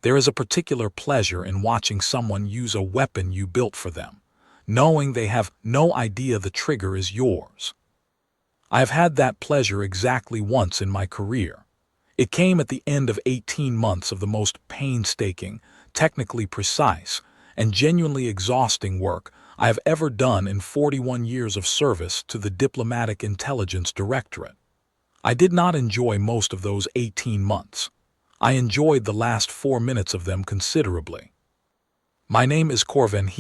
There is a particular pleasure in watching someone use a weapon you built for them, knowing they have no idea the trigger is yours. I have had that pleasure exactly once in my career. It came at the end of 18 months of the most painstaking, technically precise, and genuinely exhausting work I have ever done in 41 years of service to the Diplomatic Intelligence Directorate. I did not enjoy most of those 18 months. I enjoyed the last 4 minutes of them considerably. My name is Quorum.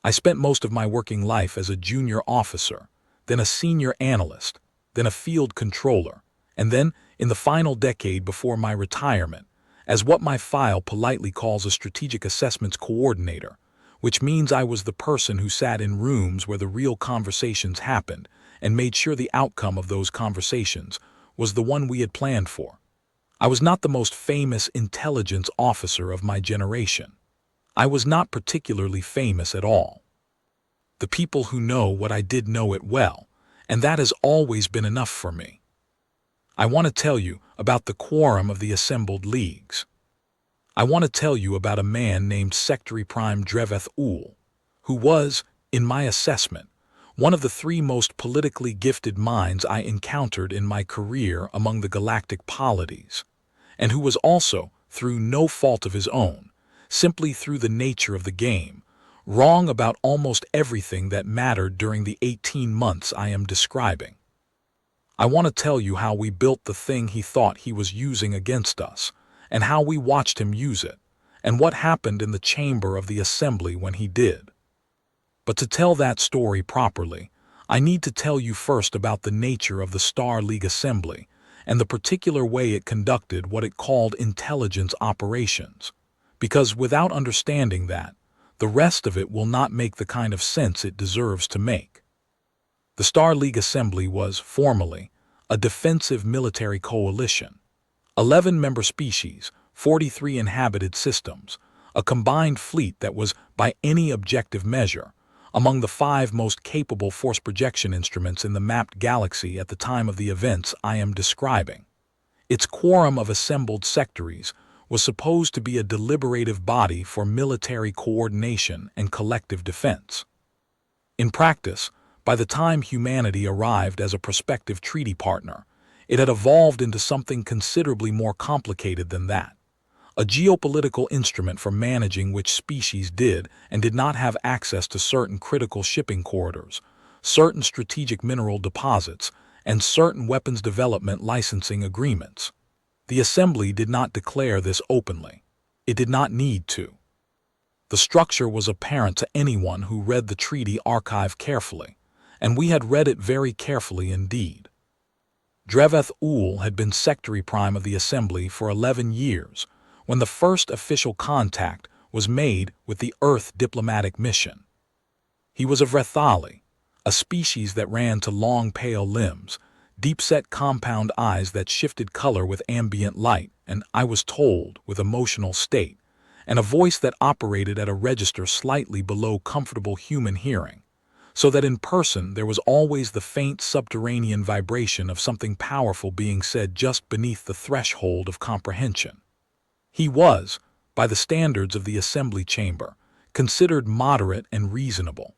I spent most of my working life as a junior officer, then a senior analyst, then a field controller, and then, in the final decade before my retirement, as what my file politely calls a strategic assessments coordinator, which means I was the person who sat in rooms where the real conversations happened and made sure the outcome of those conversations was the one we had planned for. I was not the most famous intelligence officer of my generation. I was not particularly famous at all. The people who know what I did know it well, and that has always been enough for me. I want to tell you about the quorum of the assembled leagues. I want to tell you about a man named Secretary Prime Dreveth Ool, who was, in my assessment, one of the 3 most politically gifted minds I encountered in my career among the galactic polities, and who was also, through no fault of his own, simply through the nature of the game, wrong about almost everything that mattered during the 18 months I am describing. I want to tell you how we built the thing he thought he was using against us, and how we watched him use it, and what happened in the chamber of the assembly when he did. But to tell that story properly, I need to tell you first about the nature of the Star League Assembly and the particular way it conducted what it called intelligence operations, because without understanding that, the rest of it will not make the kind of sense it deserves to make. The Star League Assembly was, formally, a defensive military coalition. 11 member species, 43 inhabited systems, a combined fleet that was, by any objective measure, among the 5 most capable force projection instruments in the mapped galaxy at the time of the events I am describing. Its quorum of assembled sectaries was supposed to be a deliberative body for military coordination and collective defense. In practice, by the time humanity arrived as a prospective treaty partner, it had evolved into something considerably more complicated than that. A geopolitical instrument for managing which species did and did not have access to certain critical shipping corridors, certain strategic mineral deposits, and certain weapons development licensing agreements. The Assembly did not declare this openly. It did not need to. The structure was apparent to anyone who read the treaty archive carefully, and we had read it very carefully indeed. Dreveth Ool had been Secretary Prime of the Assembly for 11 years, when the first official contact was made with the Earth diplomatic mission. He was of Vrethali, a species that ran to long pale limbs, deep-set compound eyes that shifted color with ambient light, and, I was told, with emotional state, and a voice that operated at a register slightly below comfortable human hearing, so that in person there was always the faint subterranean vibration of something powerful being said just beneath the threshold of comprehension. He was, by the standards of the assembly chamber, considered moderate and reasonable.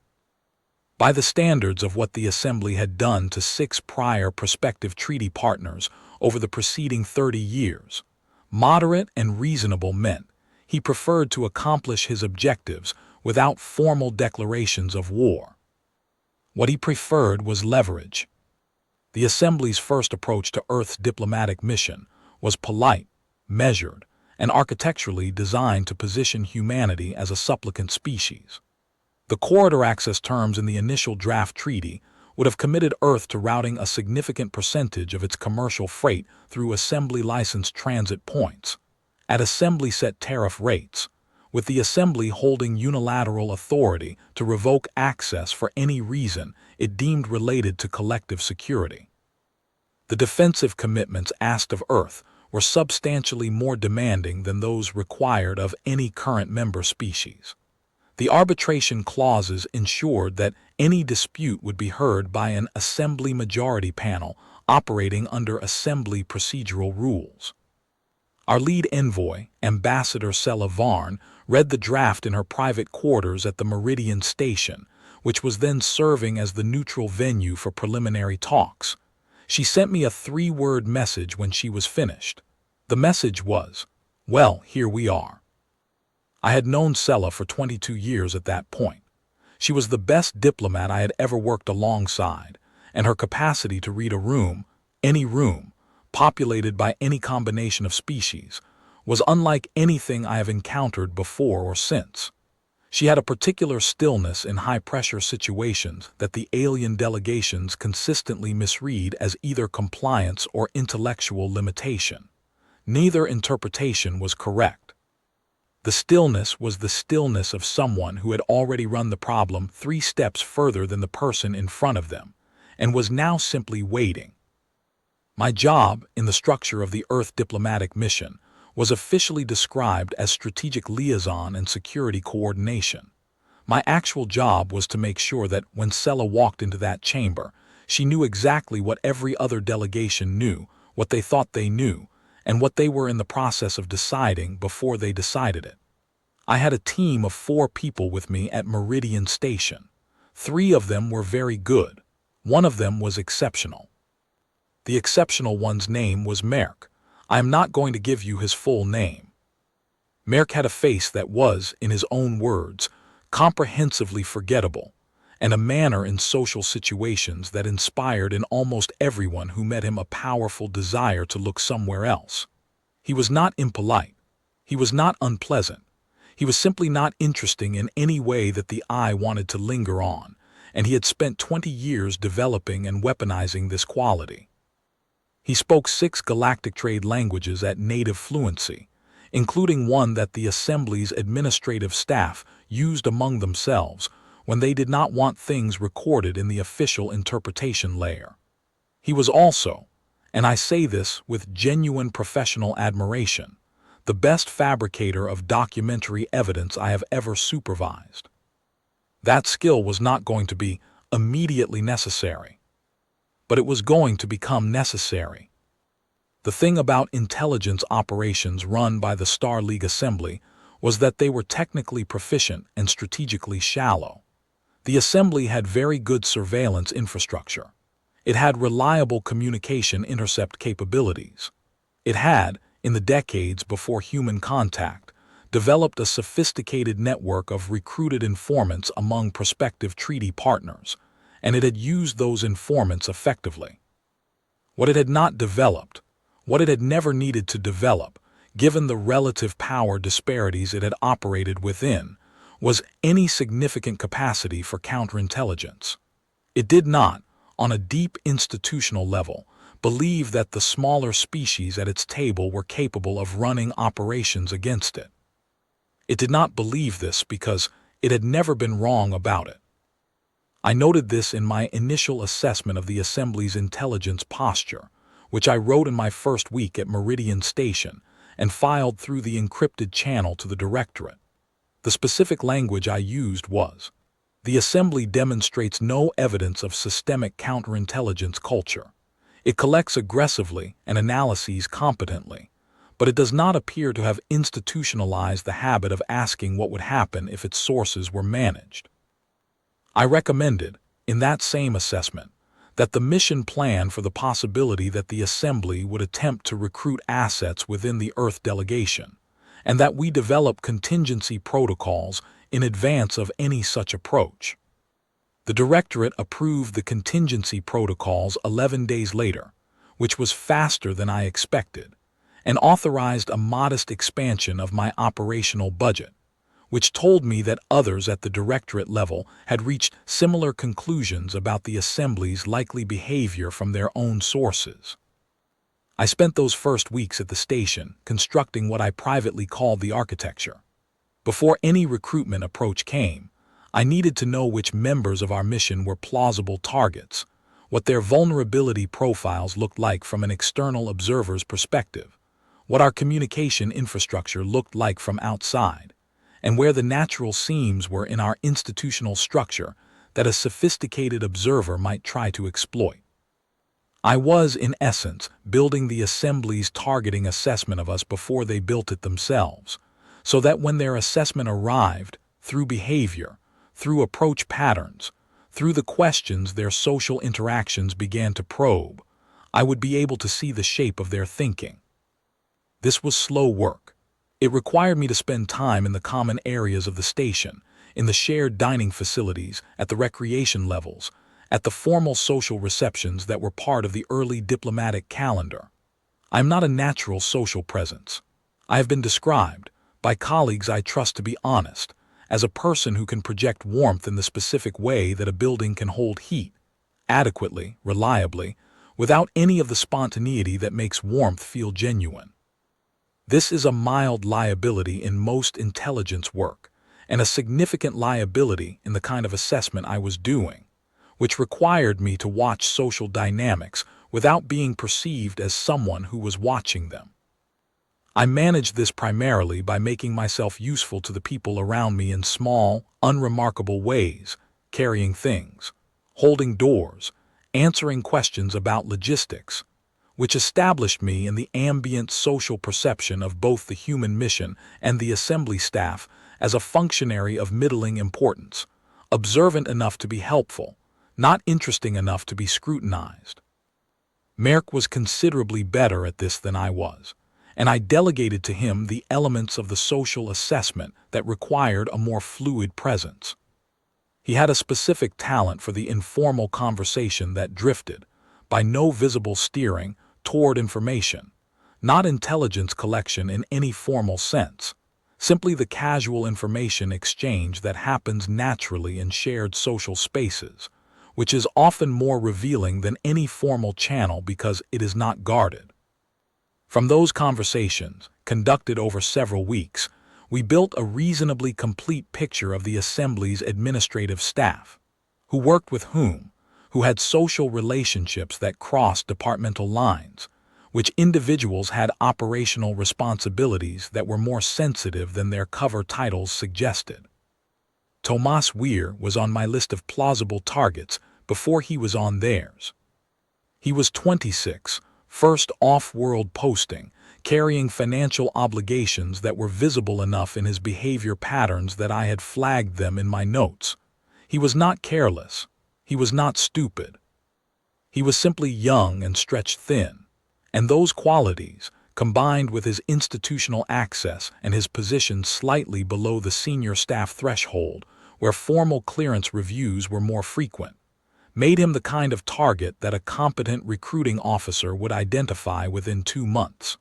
By the standards of what the assembly had done to 6 prior prospective treaty partners over the preceding 30 years, moderate and reasonable meant he preferred to accomplish his objectives without formal declarations of war. What he preferred was leverage. The Assembly's first approach to Earth's diplomatic mission was polite, measured, and architecturally designed to position humanity as a supplicant species. The corridor access terms in the initial draft treaty would have committed Earth to routing a significant percentage of its commercial freight through Assembly-licensed transit points, at Assembly-set tariff rates, with the Assembly holding unilateral authority to revoke access for any reason it deemed related to collective security. The defensive commitments asked of Earth were substantially more demanding than those required of any current member species. The arbitration clauses ensured that any dispute would be heard by an Assembly majority panel operating under Assembly procedural rules. Our lead envoy, Ambassador Varne, read the draft in her private quarters at the Meridian Station, which was then serving as the neutral venue for preliminary talks. She sent me a 3-word message when she was finished. The message was, "Well, here we are." I had known Sela for 22 years at that point. She was the best diplomat I had ever worked alongside, and her capacity to read a room, any room, populated by any combination of species, was unlike anything I have encountered before or since. She had a particular stillness in high-pressure situations that the alien delegations consistently misread as either compliance or intellectual limitation. Neither interpretation was correct. The stillness was the stillness of someone who had already run the problem 3 steps further than the person in front of them, and was now simply waiting. My job in the structure of the Earth diplomatic mission was officially described as strategic liaison and security coordination. My actual job was to make sure that when Sela walked into that chamber, she knew exactly what every other delegation knew, what they thought they knew, and what they were in the process of deciding before they decided it. I had a team of 4 people with me at Meridian Station. 3 of them were very good. 1 of them was exceptional. The exceptional one's name was Merk. I am not going to give you his full name. Merk had a face that was, in his own words, comprehensively forgettable, and a manner in social situations that inspired in almost everyone who met him a powerful desire to look somewhere else. He was not impolite. He was not unpleasant. He was simply not interesting in any way that the eye wanted to linger on, and he had spent 20 years developing and weaponizing this quality. He spoke 6 galactic trade languages at native fluency, including one that the Assembly's administrative staff used among themselves when they did not want things recorded in the official interpretation layer. He was also, and I say this with genuine professional admiration, the best fabricator of documentary evidence I have ever supervised. That skill was not going to be immediately necessary, but it was going to become necessary. The thing about intelligence operations run by the Star League Assembly was that they were technically proficient and strategically shallow. The Assembly had very good surveillance infrastructure. It had reliable communication intercept capabilities. It had, in the decades before human contact, developed a sophisticated network of recruited informants among prospective treaty partners, and it had used those informants effectively. What it had not developed, what it had never needed to develop, given the relative power disparities it had operated within, was any significant capacity for counterintelligence. It did not, on a deep institutional level, believe that the smaller species at its table were capable of running operations against it. It did not believe this because it had never been wrong about it. I noted this in my initial assessment of the Assembly's intelligence posture, which I wrote in my first week at Meridian Station and filed through the encrypted channel to the Directorate. The specific language I used was, "The Assembly demonstrates no evidence of systemic counterintelligence culture. It collects aggressively and analyses competently, but it does not appear to have institutionalized the habit of asking what would happen if its sources were managed." I recommended, in that same assessment, that the mission plan for the possibility that the Assembly would attempt to recruit assets within the Earth delegation, and that we develop contingency protocols in advance of any such approach. The Directorate approved the contingency protocols 11 days later, which was faster than I expected, and authorized a modest expansion of my operational budget, which told me that others at the Directorate level had reached similar conclusions about the Assembly's likely behavior from their own sources. I spent those first weeks at the station constructing what I privately called the architecture. Before any recruitment approach came, I needed to know which members of our mission were plausible targets, what their vulnerability profiles looked like from an external observer's perspective, what our communication infrastructure looked like from outside, and where the natural seams were in our institutional structure that a sophisticated observer might try to exploit. I was, in essence, building the Assembly's targeting assessment of us before they built it themselves, so that when their assessment arrived, through behavior, through approach patterns, through the questions their social interactions began to probe, I would be able to see the shape of their thinking. This was slow work. It required me to spend time in the common areas of the station, in the shared dining facilities, at the recreation levels, at the formal social receptions that were part of the early diplomatic calendar. I am not a natural social presence. I have been described, by colleagues I trust to be honest, as a person who can project warmth in the specific way that a building can hold heat, adequately, reliably, without any of the spontaneity that makes warmth feel genuine. This is a mild liability in most intelligence work, and a significant liability in the kind of assessment I was doing, which required me to watch social dynamics without being perceived as someone who was watching them. I managed this primarily by making myself useful to the people around me in small, unremarkable ways, carrying things, holding doors, answering questions about logistics, which established me in the ambient social perception of both the human mission and the assembly staff as a functionary of middling importance, observant enough to be helpful, not interesting enough to be scrutinized. Merck was considerably better at this than I was, and I delegated to him the elements of the social assessment that required a more fluid presence. He had a specific talent for the informal conversation that drifted, by no visible steering, toward information, not intelligence collection in any formal sense, simply the casual information exchange that happens naturally in shared social spaces, which is often more revealing than any formal channel because it is not guarded. From those conversations, conducted over several weeks, we built a reasonably complete picture of the Assembly's administrative staff, who worked with whom, who had social relationships that crossed departmental lines, which individuals had operational responsibilities that were more sensitive than their cover titles suggested. Thomas Weir was on my list of plausible targets before he was on theirs. He was 26, first off-world posting, carrying financial obligations that were visible enough in his behavior patterns that I had flagged them in my notes. He was not careless. He was not stupid. He was simply young and stretched thin, and those qualities, combined with his institutional access and his position slightly below the senior staff threshold, where formal clearance reviews were more frequent, made him the kind of target that a competent recruiting officer would identify within 2 months.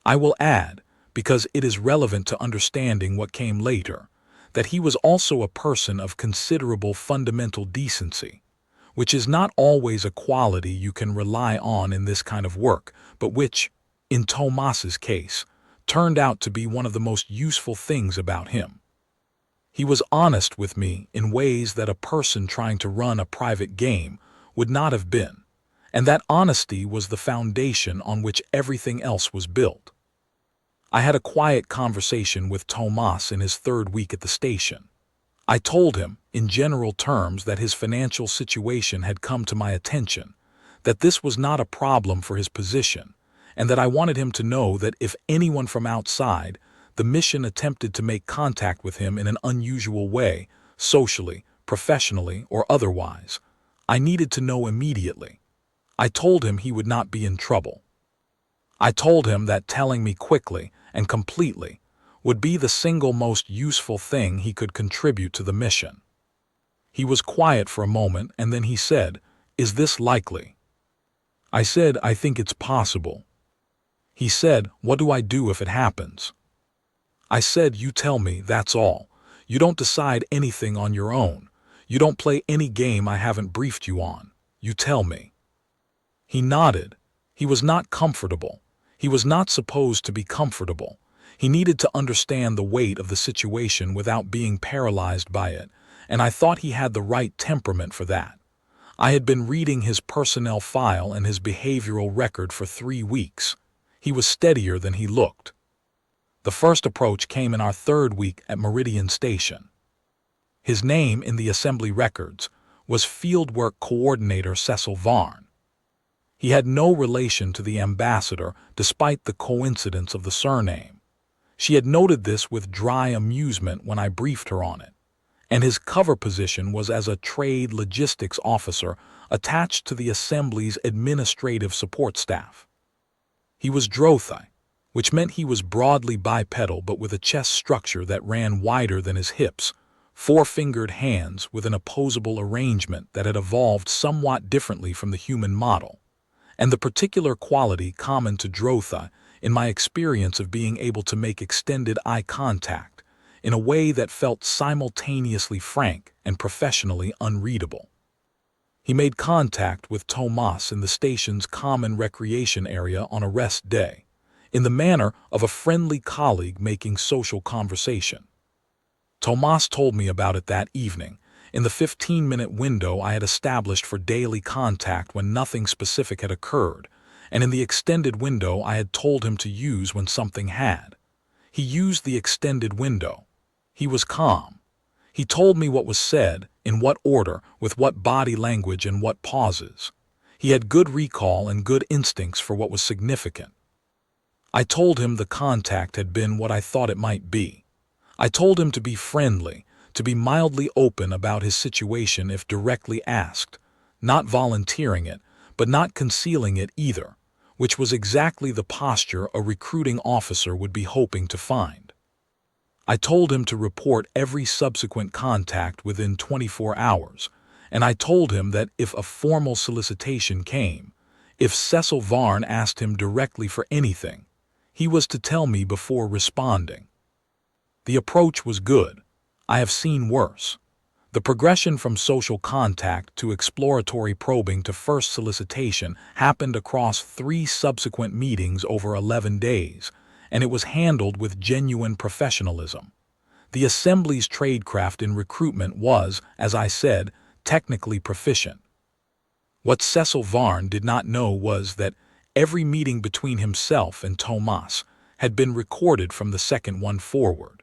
I will add, because it is relevant to understanding what came later, that he was also a person of considerable fundamental decency, which is not always a quality you can rely on in this kind of work, but which, in Thomas's case, turned out to be one of the most useful things about him. He was honest with me in ways that a person trying to run a private game would not have been, and that honesty was the foundation on which everything else was built. I had a quiet conversation with Thomas in his 3rd week at the station. I told him, in general terms, that his financial situation had come to my attention, that this was not a problem for his position, and that I wanted him to know that if anyone from outside the mission attempted to make contact with him in an unusual way, socially, professionally, or otherwise, I needed to know immediately. I told him he would not be in trouble. I told him that telling me quickly and completely would be the single most useful thing he could contribute to the mission. He was quiet for a moment, and then he said, "Is this likely?" I said, "I think it's possible." He said, "What do I do if it happens?" I said, "You tell me, that's all. You don't decide anything on your own. You don't play any game I haven't briefed you on. You tell me." He nodded. He was not comfortable. He was not supposed to be comfortable. He needed to understand the weight of the situation without being paralyzed by it, and I thought he had the right temperament for that. I had been reading his personnel file and his behavioral record for 3 weeks. He was steadier than he looked. The first approach came in our 3rd week at Meridian Station. His name in the assembly records was Fieldwork Coordinator Cecil Varne. He had no relation to the ambassador despite the coincidence of the surname. She had noted this with dry amusement when I briefed her on it, and his cover position was as a trade logistics officer attached to the Assembly's administrative support staff. He was Drothi, which meant he was broadly bipedal but with a chest structure that ran wider than his hips, four-fingered hands with an opposable arrangement that had evolved somewhat differently from the human model, and the particular quality common to Drothi in my experience of being able to make extended eye contact in a way that felt simultaneously frank and professionally unreadable. He made contact with Tomas in the station's common recreation area on a rest day, in the manner of a friendly colleague making social conversation. Tomas told me about it that evening, in the 15-minute window I had established for daily contact when nothing specific had occurred, and in the extended window I had told him to use when something had. He used the extended window. He was calm. He told me what was said, in what order, with what body language and what pauses. He had good recall and good instincts for what was significant. I told him the contact had been what I thought it might be. I told him to be friendly, to be mildly open about his situation if directly asked, not volunteering it, but not concealing it either, which was exactly the posture a recruiting officer would be hoping to find. I told him to report every subsequent contact within 24 hours, and I told him that if a formal solicitation came, if Cecil Varne asked him directly for anything, he was to tell me before responding. The approach was good. I have seen worse. The progression from social contact to exploratory probing to first solicitation happened across 3 subsequent meetings over 11 days, and it was handled with genuine professionalism. The Assembly's tradecraft in recruitment was, as I said, technically proficient. What Cecil Varne did not know was that every meeting between himself and Tomas had been recorded from the second one forward.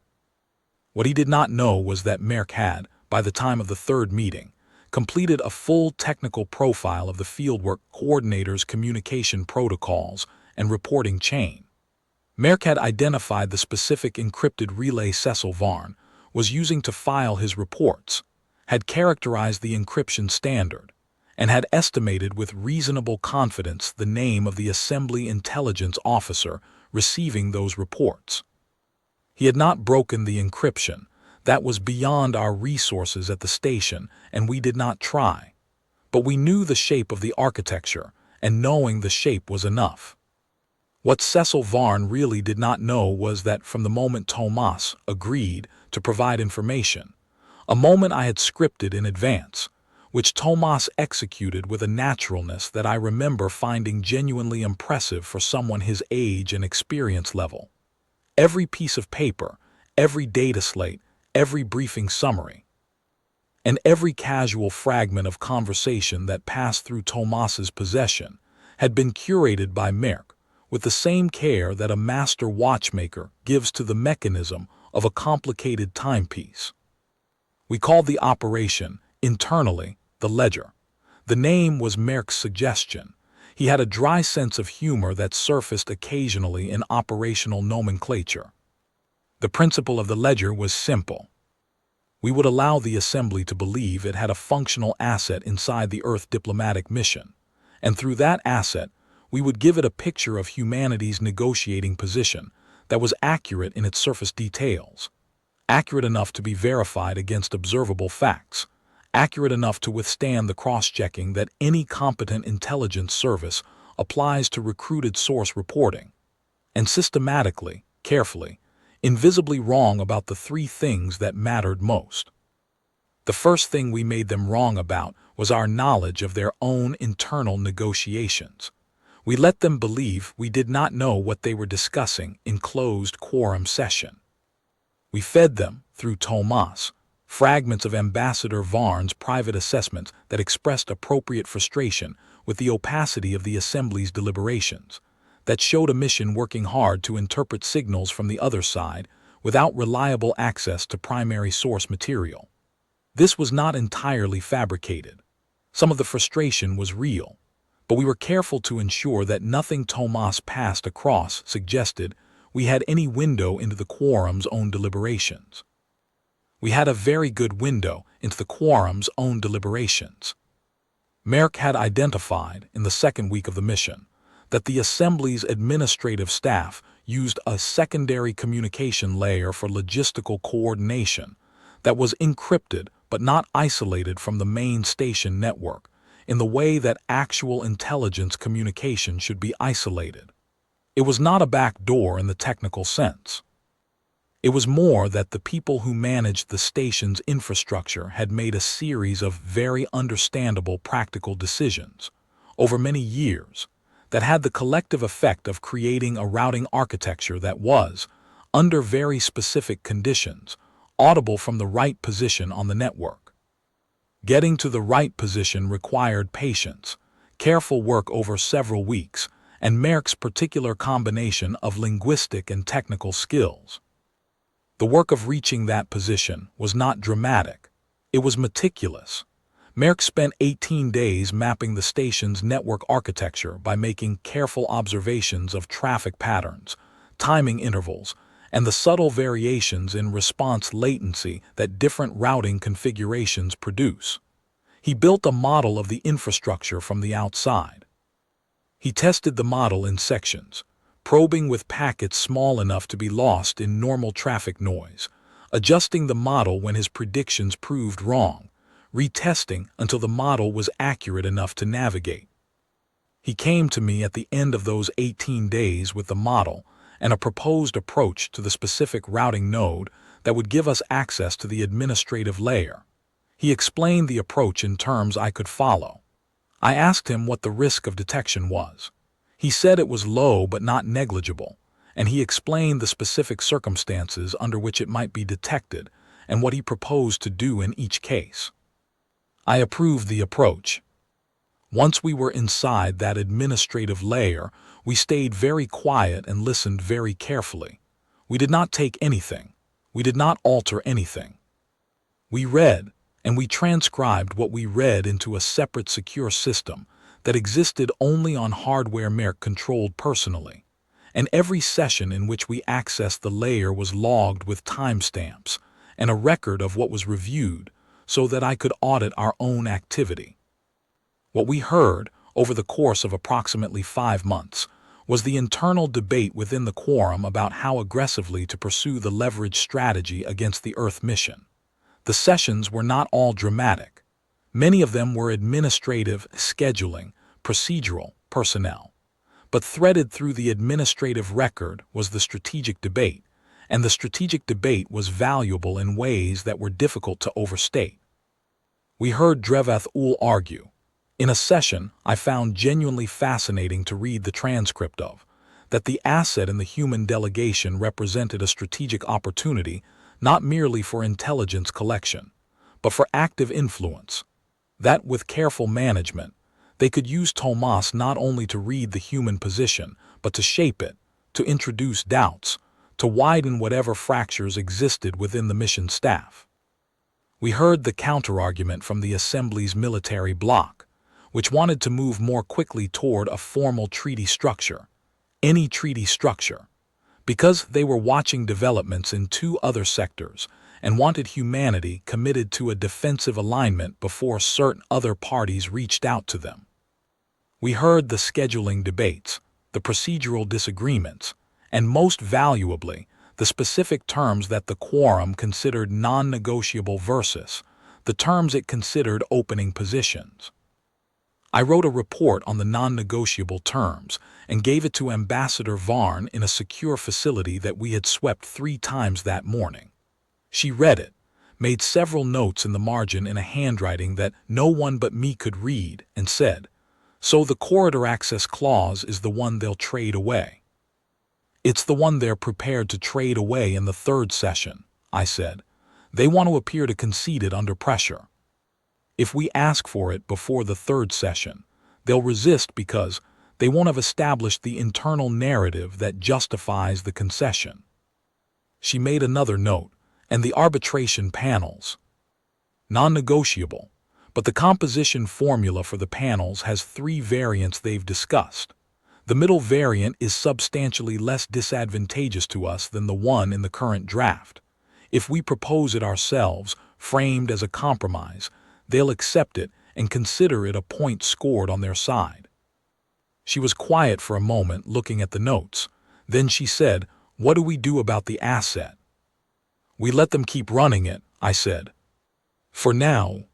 What he did not know was that Merck had, by the time of the 3rd meeting, completed a full technical profile of the fieldwork coordinator's communication protocols and reporting chain. Merck had identified the specific encrypted relay Cecil Varne was using to file his reports, had characterized the encryption standard, and had estimated with reasonable confidence the name of the Assembly intelligence officer receiving those reports. He had not broken the encryption. That was beyond our resources at the station, and we did not try. But we knew the shape of the architecture, and knowing the shape was enough. What Cecil Varne really did not know was that from the moment Tomas agreed to provide information, a moment I had scripted in advance, which Tomas executed with a naturalness that I remember finding genuinely impressive for someone his age and experience level. Every piece of paper, every data slate, every briefing summary, and every casual fragment of conversation that passed through Tomas's possession had been curated by Merck with the same care that a master watchmaker gives to the mechanism of a complicated timepiece. We called the operation, internally, the ledger. The name was Merck's suggestion. He had a dry sense of humor that surfaced occasionally in operational nomenclature. The principle of the ledger was simple. We would allow the Assembly to believe it had a functional asset inside the Earth diplomatic mission, and through that asset, we would give it a picture of humanity's negotiating position that was accurate in its surface details, accurate enough to be verified against observable facts, accurate enough to withstand the cross-checking that any competent intelligence service applies to recruited source reporting, and systematically, carefully, invisibly wrong about the 3 things that mattered most. The first thing we made them wrong about was our knowledge of their own internal negotiations. We let them believe we did not know what they were discussing in closed quorum session. We fed them, through Tomas, fragments of Ambassador Varne's private assessments that expressed appropriate frustration with the opacity of the Assembly's deliberations, that showed a mission working hard to interpret signals from the other side without reliable access to primary source material. This was not entirely fabricated. Some of the frustration was real, but we were careful to ensure that nothing Tomas passed across suggested we had any window into the quorum's own deliberations. We had a very good window into the quorum's own deliberations. Merck had identified, in the second week of the mission, that the Assembly's administrative staff used a secondary communication layer for logistical coordination that was encrypted but not isolated from the main station network in the way that actual intelligence communication should be isolated. It was not a back door in the technical sense. It was more that the people who managed the station's infrastructure had made a series of very understandable practical decisions over many years that had the collective effect of creating a routing architecture that was, under very specific conditions, audible from the right position on the network. Getting to the right position required patience, careful work over several weeks, and Merck's particular combination of linguistic and technical skills. The work of reaching that position was not dramatic. It was meticulous. Merck spent 18 days mapping the station's network architecture by making careful observations of traffic patterns, timing intervals, and the subtle variations in response latency that different routing configurations produce. He built a model of the infrastructure from the outside. He tested the model in sections, probing with packets small enough to be lost in normal traffic noise, adjusting the model when his predictions proved wrong, retesting until the model was accurate enough to navigate. He came to me at the end of those 18 days with the model and a proposed approach to the specific routing node that would give us access to the administrative layer. He explained the approach in terms I could follow. I asked him what the risk of detection was. He said it was low but not negligible, and he explained the specific circumstances under which it might be detected and what he proposed to do in each case. I approved the approach. Once we were inside that administrative layer, we stayed very quiet and listened very carefully. We did not take anything. We did not alter anything. We read, and we transcribed what we read into a separate secure system that existed only on hardware Merck controlled personally, and every session in which we accessed the layer was logged with timestamps and a record of what was reviewed so that I could audit our own activity. What we heard over the course of approximately 5 months was the internal debate within the Quorum about how aggressively to pursue the leverage strategy against the Earth mission. The sessions were not all dramatic. Many of them were administrative, scheduling, procedural, personnel. But threaded through the administrative record was the strategic debate, and the strategic debate was valuable in ways that were difficult to overstate. We heard Dreveth Ul argue. In a session I found genuinely fascinating to read the transcript of, that the asset in the human delegation represented a strategic opportunity not merely for intelligence collection, but for active influence, that with careful management, they could use Tomas not only to read the human position, but to shape it, to introduce doubts, to widen whatever fractures existed within the mission staff. We heard the counterargument from the Assembly's military bloc, which wanted to move more quickly toward a formal treaty structure, any treaty structure, because they were watching developments in 2 other sectors and wanted humanity committed to a defensive alignment before certain other parties reached out to them. We heard the scheduling debates, the procedural disagreements, and most valuably, the specific terms that the Quorum considered non-negotiable versus the terms it considered opening positions. I wrote a report on the non-negotiable terms and gave it to Ambassador Varne in a secure facility that we had swept 3 times that morning. She read it, made several notes in the margin in a handwriting that no one but me could read, and said, "So the corridor access clause is the one they'll trade away." "It's the one they're prepared to trade away in the 3rd session," I said. "They want to appear to concede it under pressure. If we ask for it before the 3rd session, they'll resist because they won't have established the internal narrative that justifies the concession." She made another note, and the arbitration panels. Non-negotiable, But the composition formula for the panels has 3 variants they've discussed. The middle variant is substantially less disadvantageous to us than the one in the current draft. If we propose it ourselves, framed as a compromise, they'll accept it and consider it a point scored on their side. She was quiet for a moment, looking at the notes. Then she said, "What do we do about the asset?" "We let them keep running it," I said. "For now."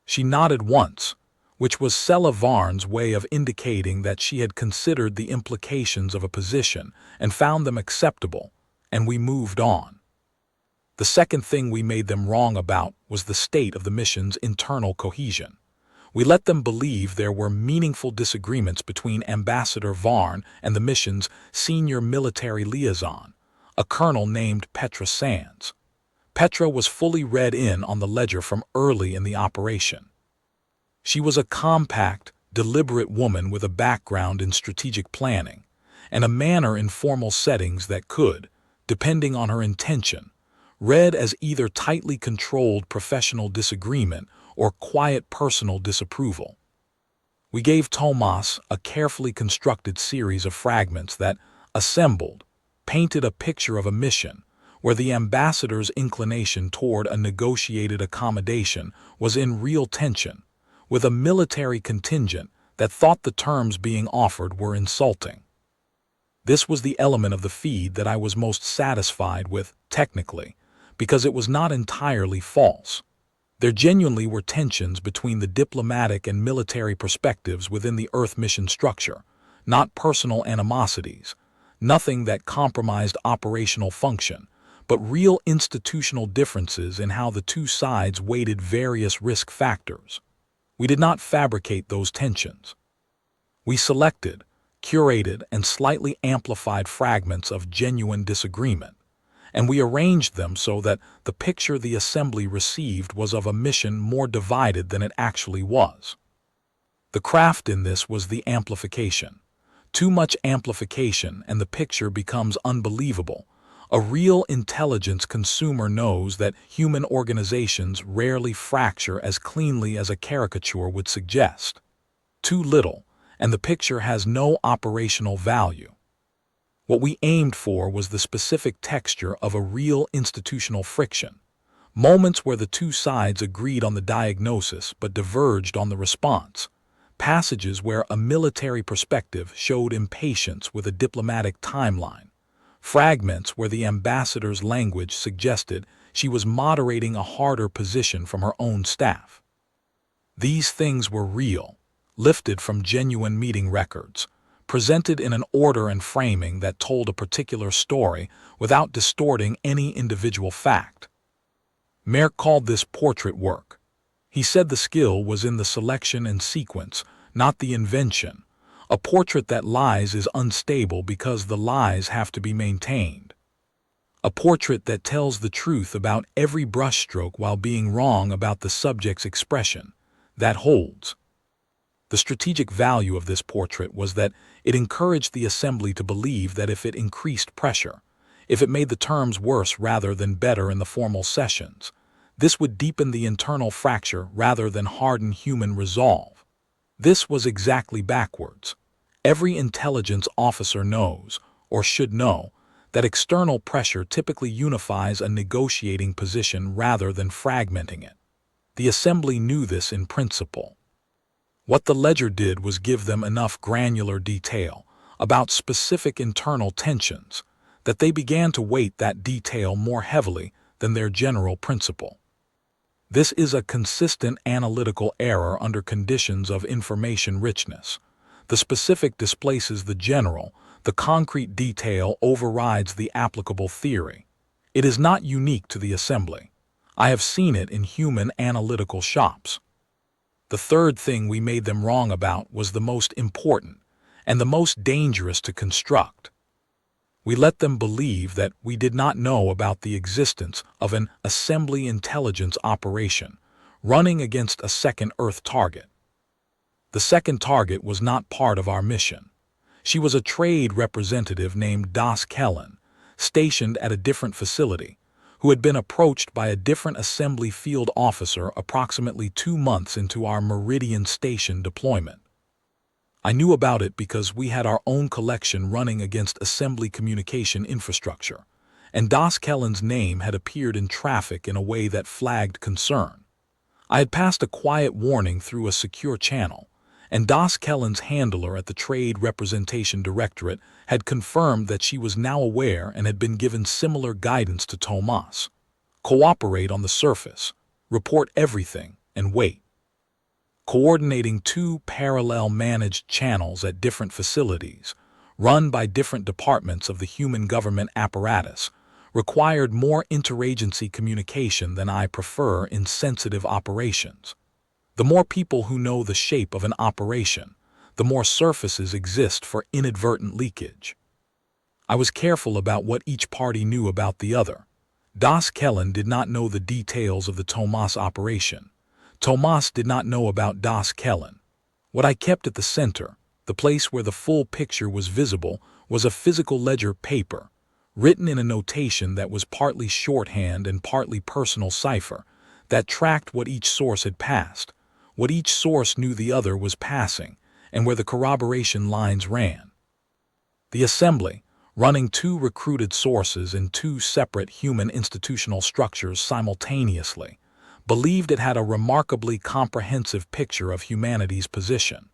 She nodded once, which was Varne's way of indicating that she had considered the implications of a position and found them acceptable, and we moved on. The second thing we made them wrong about was the state of the mission's internal cohesion. We let them believe there were meaningful disagreements between Ambassador Varne and the mission's senior military liaison, a colonel named Petra Sands. Petra was fully read in on the ledger from early in the operation. She was a compact, deliberate woman with a background in strategic planning and a manner in formal settings that could, depending on her intention, read as either tightly controlled professional disagreement or quiet personal disapproval. We gave Tomas a carefully constructed series of fragments that, assembled, painted a picture of a mission where the ambassador's inclination toward a negotiated accommodation was in real tension, with a military contingent that thought the terms being offered were insulting. This was the element of the feed that I was most satisfied with, technically, because it was not entirely false. There genuinely were tensions between the diplomatic and military perspectives within the Earth mission structure, not personal animosities, nothing that compromised operational function, but real institutional differences in how the two sides weighted various risk factors. We did not fabricate those tensions. We selected, curated, and slightly amplified fragments of genuine disagreement, and we arranged them so that the picture the assembly received was of a mission more divided than it actually was. The craft in this was the amplification. Too much amplification and the picture becomes unbelievable. A real intelligence consumer knows that human organizations rarely fracture as cleanly as a caricature would suggest. Too little, and the picture has no operational value. What we aimed for was the specific texture of a real institutional friction, moments where the two sides agreed on the diagnosis but diverged on the response, passages where a military perspective showed impatience with a diplomatic timeline, fragments where the ambassador's language suggested she was moderating a harder position from her own staff. These things were real, lifted from genuine meeting records, presented in an order and framing that told a particular story without distorting any individual fact. Merck called this portrait work. He said the skill was in the selection and sequence, not the invention. A portrait that lies is unstable because the lies have to be maintained. A portrait that tells the truth about every brushstroke while being wrong about the subject's expression, that holds. The strategic value of this portrait was that it encouraged the assembly to believe that if it increased pressure, if it made the terms worse rather than better in the formal sessions, this would deepen the internal fracture rather than harden human resolve. This was exactly backwards. Every intelligence officer knows, or should know, that external pressure typically unifies a negotiating position rather than fragmenting it. The assembly knew this in principle. What the ledger did was give them enough granular detail about specific internal tensions that they began to weight that detail more heavily than their general principle. This is a consistent analytical error under conditions of information richness. The specific displaces the general, the concrete detail overrides the applicable theory. It is not unique to the assembly. I have seen it in human analytical shops. The third thing we made them wrong about was the most important and the most dangerous to construct. We let them believe that we did not know about the existence of an assembly intelligence operation running against a second Earth target. The second target was not part of our mission. She was a trade representative named Das Kellen, stationed at a different facility, who had been approached by a different assembly field officer approximately 2 months into our Meridian Station deployment. I knew about it because we had our own collection running against assembly communication infrastructure, and Das Kellen's name had appeared in traffic in a way that flagged concern. I had passed a quiet warning through a secure channel, and Das Kellen's handler at the Trade Representation Directorate had confirmed that she was now aware and had been given similar guidance to Tomas. Cooperate on the surface, report everything, and wait. Coordinating 2 parallel managed channels at different facilities, run by different departments of the human government apparatus, required more interagency communication than I prefer in sensitive operations. The more people who know the shape of an operation, the more surfaces exist for inadvertent leakage. I was careful about what each party knew about the other. Das Kellen did not know the details of the Tomas operation. Tomas did not know about Das Kellen. What I kept at the center, the place where the full picture was visible, was a physical ledger paper, written in a notation that was partly shorthand and partly personal cipher, that tracked what each source had passed, what each source knew the other was passing, and where the corroboration lines ran. The assembly, running 2 recruited sources in 2 separate human institutional structures simultaneously, believed it had a remarkably comprehensive picture of humanity's position.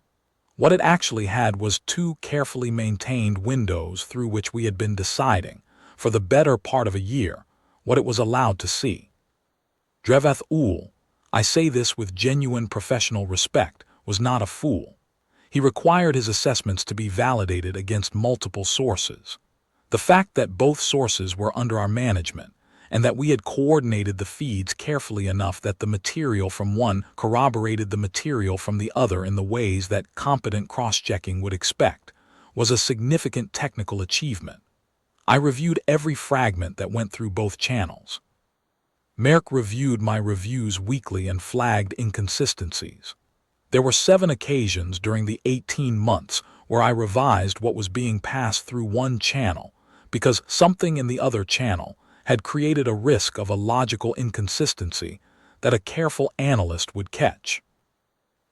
What it actually had was 2 carefully maintained windows through which we had been deciding, for the better part of a year, what it was allowed to see. Dreveth Ul, I say this with genuine professional respect, was not a fool. He required his assessments to be validated against multiple sources. The fact that both sources were under our management, and that we had coordinated the feeds carefully enough that the material from one corroborated the material from the other in the ways that competent cross-checking would expect, was a significant technical achievement. I reviewed every fragment that went through both channels. Merck reviewed my reviews weekly and flagged inconsistencies. There were 7 occasions during the 18 months where I revised what was being passed through one channel because something in the other channel had created a risk of a logical inconsistency that a careful analyst would catch.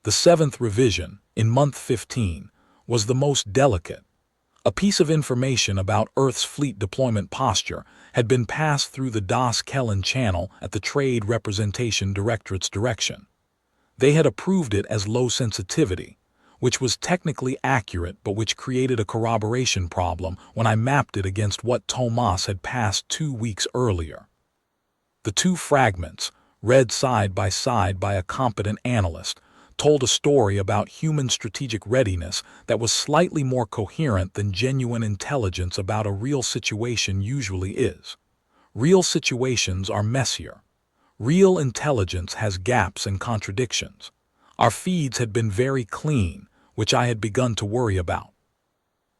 The 7th revision, in month 15, was the most delicate. A piece of information about Earth's fleet deployment posture had been passed through the Das Kellen channel at the Trade Representation Directorate's direction. They had approved it as low sensitivity, which was technically accurate but which created a corroboration problem when I mapped it against what Tomas had passed 2 weeks earlier. The 2 fragments, read side by a competent analyst, told a story about human strategic readiness that was slightly more coherent than genuine intelligence about a real situation usually is. Real situations are messier. Real intelligence has gaps and contradictions. Our feeds had been very clean, which I had begun to worry about.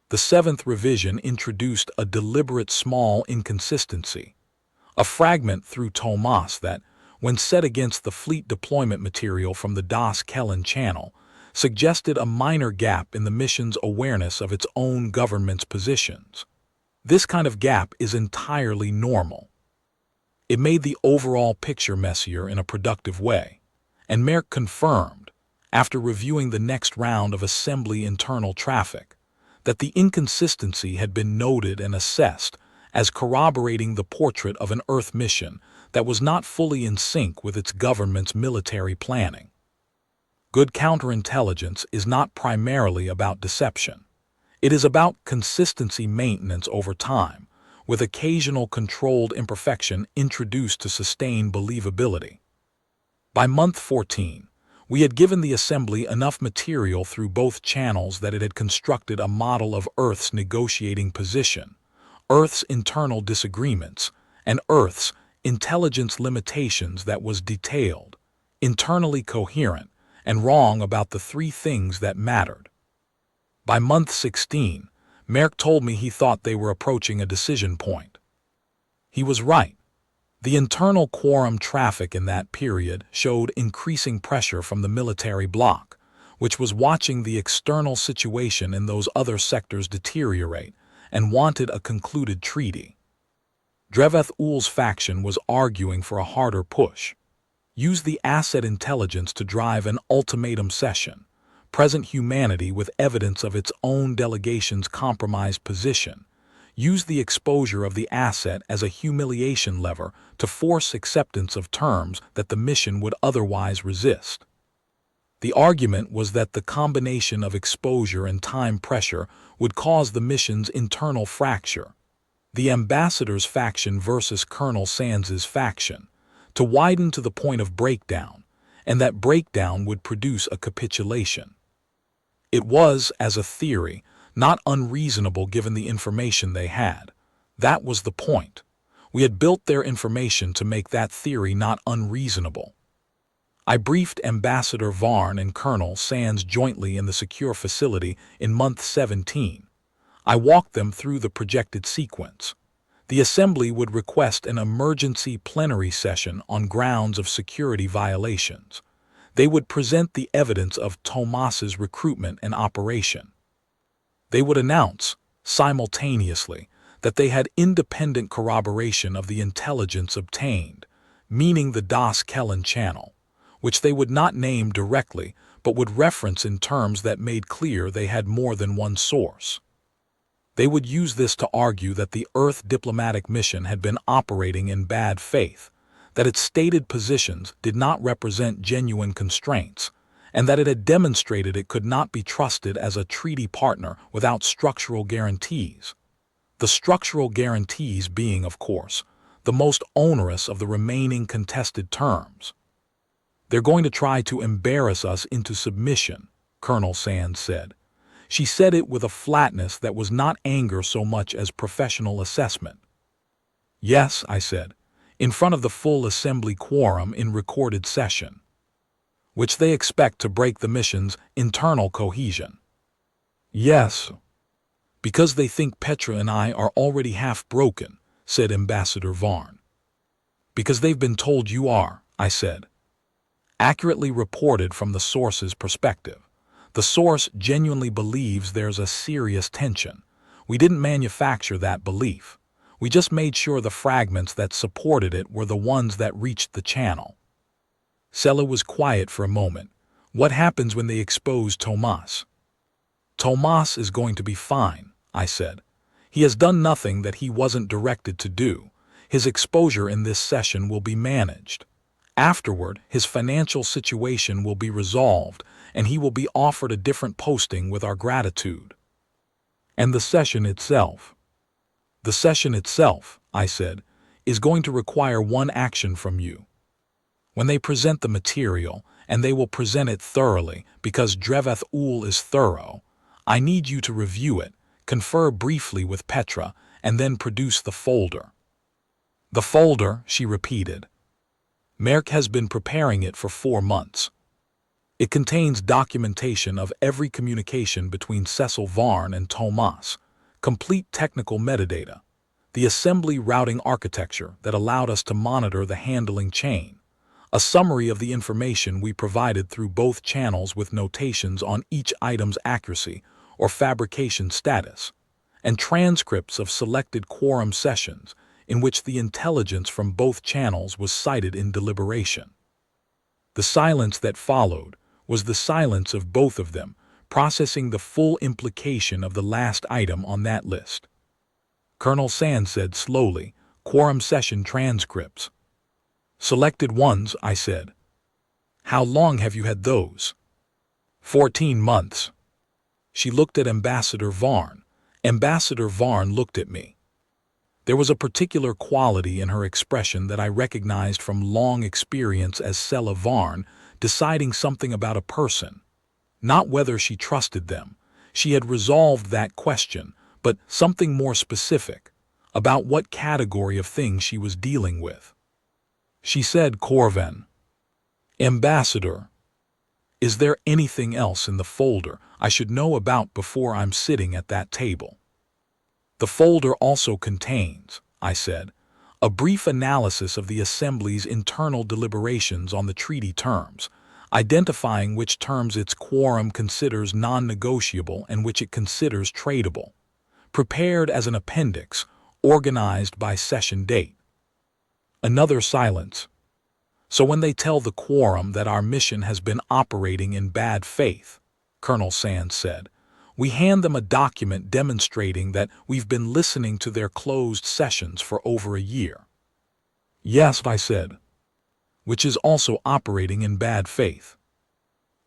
The 7th revision introduced a deliberate small inconsistency, a fragment through Tomas that, when set against the fleet deployment material from the Das Kellen channel, suggested a minor gap in the mission's awareness of its own government's positions. This kind of gap is entirely normal. It made the overall picture messier in a productive way, and Merck confirmed, after reviewing the next round of assembly internal traffic, that the inconsistency had been noted and assessed as corroborating the portrait of an Earth mission that was not fully in sync with its government's military planning. Good counterintelligence is not primarily about deception. It is about consistency maintenance over time, with occasional controlled imperfection introduced to sustain believability. By month 14, we had given the assembly enough material through both channels that it had constructed a model of Earth's negotiating position, Earth's internal disagreements, and Earth's intelligence limitations that was detailed, internally coherent, and wrong about the 3 things that mattered. By month 16, Merck told me he thought they were approaching a decision point. He was right. The internal Quorum traffic in that period showed increasing pressure from the military bloc, which was watching the external situation in those other sectors deteriorate and wanted a concluded treaty. Dreveth Ul's faction was arguing for a harder push. Use the asset intelligence to drive an ultimatum session. Present humanity with evidence of its own delegation's compromised position. Use the exposure of the asset as a humiliation lever to force acceptance of terms that the mission would otherwise resist. The argument was that the combination of exposure and time pressure would cause the mission's internal fracture. The ambassador's faction versus Colonel Sands's faction, to widen to the point of breakdown, and that breakdown would produce a capitulation. It was, as a theory, not unreasonable given the information they had. That was the point. We had built their information to make that theory not unreasonable. I briefed Ambassador Varne and Colonel Sands jointly in the secure facility in month 17. I walked them through the projected sequence. The Assembly would request an emergency plenary session on grounds of security violations. They would present the evidence of Tomas's recruitment and operation. They would announce, simultaneously, that they had independent corroboration of the intelligence obtained, meaning the Das Kellen channel, which they would not name directly but would reference in terms that made clear they had more than one source. They would use this to argue that the Earth diplomatic mission had been operating in bad faith, that its stated positions did not represent genuine constraints, and that it had demonstrated it could not be trusted as a treaty partner without structural guarantees. The structural guarantees being, of course, the most onerous of the remaining contested terms. "They're going to try to embarrass us into submission," Colonel Sands said. She said it with a flatness that was not anger so much as professional assessment. "Yes," I said, "in front of the full Assembly quorum in recorded session, which they expect to break the mission's internal cohesion." "Yes, because they think Petra and I are already half broken," said Ambassador Varne. "Because they've been told you are," I said. "Accurately reported from the source's perspective. The source genuinely believes there's a serious tension. We didn't manufacture that belief. We just made sure the fragments that supported it were the ones that reached the channel." Sella was quiet for a moment. "What happens when they expose Tomas?" "Tomas is going to be fine," I said. "He has done nothing that he wasn't directed to do. His exposure in this session will be managed. Afterward, his financial situation will be resolved, and he will be offered a different posting with our gratitude." "And the session itself?" "The session itself," I said, "is going to require one action from you. When they present the material, and they will present it thoroughly because Dreveth Ul is thorough, I need you to review it, confer briefly with Petra, and then produce the folder." "The folder," she repeated. "Merck has been preparing it for 4 months. It contains documentation of every communication between Cecil Varne and Tomas, complete technical metadata, the assembly routing architecture that allowed us to monitor the handling chain, a summary of the information we provided through both channels with notations on each item's accuracy or fabrication status, and transcripts of selected quorum sessions in which the intelligence from both channels was cited in deliberation. The silence that followed was the silence of both of them, processing the full implication of the last item on that list. Colonel Sands said slowly, "Quorum session transcripts." "Selected ones," I said. "How long have you had those?" 14 months. She looked at Ambassador Varne. Ambassador Varne looked at me. There was a particular quality in her expression that I recognized from long experience as Sella Varne deciding something about a person. Not whether she trusted them. She had resolved that question, but something more specific, about what category of thing she was dealing with. She said, "Corvin, Ambassador, is there anything else in the folder I should know about before I'm sitting at that table?" "The folder also contains," I said, "a brief analysis of the Assembly's internal deliberations on the treaty terms, identifying which terms its quorum considers non-negotiable and which it considers tradable. Prepared as an appendix, organized by session date. Another silence. So when they tell the quorum that our mission has been operating in bad faith, Colonel Sands said, we hand them a document demonstrating that we've been listening to their closed sessions for over a year. Yes, I said. Which is also operating in bad faith.